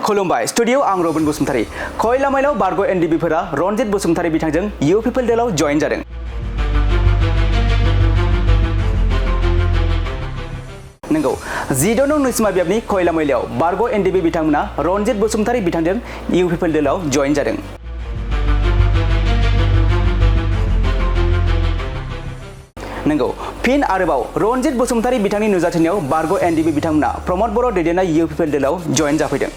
खुलुमबाय स्टुडिअ आं रबिन बसुमतारी खयला माइलाव बारग' एनडिबिफोरा रनजित बसुमतारी बिथांजों इउपिपिएल दलाव जयेन जादों। नंगौ 14 नं नैजिमा बियाबनि खयला माइलाव बारग' एनडिबि बिथांमोना रनजित बसुमतारी बिथांजों इउपिपिएल दलाव जयेन जादों। नंगौ फिन आरोबाव रनजित बसुमतारी बिथांनि नुजाथिनायाव बारग' एनडिबि बिथांमोना प्रमद बर' दैदेननाय इउपिपिएल दलाव जयेन जाफैदों।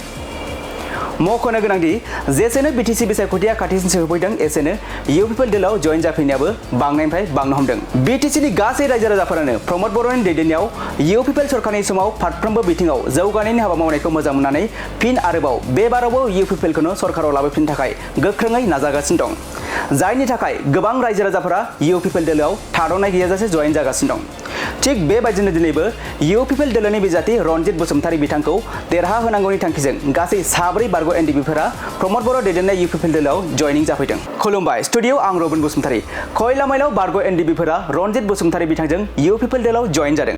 मख'नो गोनांदि जेसेनो बिटिसि बिसायख'थिया खाथिसिन सौफैदों एसेनो इउपिपिएल दलाव जयेन जाफैनायाबो बांनायनिफ्राय बांनो हमदों। बिटिसिनि गासै रायजो राजाफोरानो प्रमद बर'नि दैदेननायाव इउपिपिएल सरकारनि समाव फारफ्रोमबो बिथिङाव जौगानायनि हाबा मावनायखौ मोजां मोननानै फिन आरोबाव बे बारावबो इउपिपिएलखौनो सरकाराव लाबोफिननो थाखाय गोख्रोङै नाजागासिनो दं। जायनि थाखाय गोबां रायजो राजाफोरा इउपिपिएल दलाव थाद'नाय गैयाजासे जयेन जागासिनो दं। थिग बेबायदिनो दिनैबो इउपिपिएल दलनि बिजाथि रनजित बसुमतारी बिथांखौ देरहा होनांगौनि थांखिजों गासै साब्रै बारग' एनडिबिफोरा प्रमद बर' दैदेननाय इउपिपिएल दलाव जयनिं जाफैदों। खुलुमबाय स्टुडिअ आं रबिन बसुमतारी खयला माइलाव बारग' एनडिबिफोरा रनजित बसुमतारी बिथांजों इउपिपिएल दलाव जयेन जादों।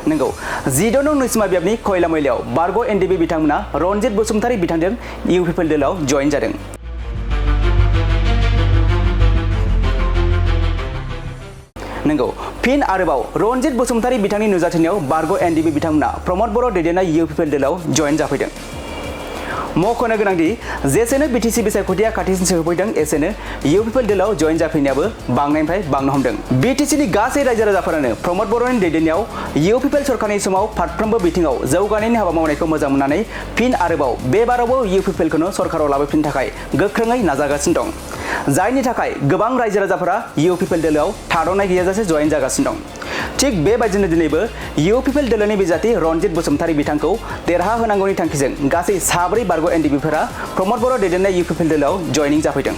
नंगौ 14 नं नैजिमा बियाबनि खयला माइलाव बारग' एनडिबि बिथांमोना रनजित बसुमतारी बिथांजों इउपिपिएल दलाव जयेन जादों। नंगौ फिन आरोबाव रनजित बसुमतारी बिथांनि नुजाथिनायाव बारग' एनडिबि बिथांमोना प्रमद बर' दैदेननाय इउपिपिएल दलाव जयेन जाफैदों। मख'नो गोनांदि जेसेनो बिटिसि बिसायख'थिया खाथिसिन सौफैदों एसेनो इउपिपिएल दलाव जयेन जाफैनायाबो बांनायनिफ्राय बांनो हमदों। बिटिसिनि गासै रायजो राजाफोरानो प्रमद बर'नि दैदेननायाव इउपिपिएल सरकारनि समाव फारफ्रोमबो बिथिङाव जौगानायनि हाबा मावनायखौ मोजां मोननानै फिन आरोबाव बे बारावबो इउपिपिएलखौनो सरकाराव लाबोफिननो थाखाय गोख्रोङै नाजागासिनो दं। जायनि थाखाय गोबां रायजो राजाफोरा इउपिपिएल दलाव थाद'नाय गैयाजासे जयेन जागासिनो दं। थिग बेबायदिनो दिनैबो इउपिपिएल दलनि बिजाथि रनजित बसुमतारी बिथांखौ देरहा होनांगौनि थांखिजों गासै साब्रै बारग' एनडिबिफोरा प्रमद बर' दैदेननाय इउपिपिएल दलाव जयेनिं जाफैदों।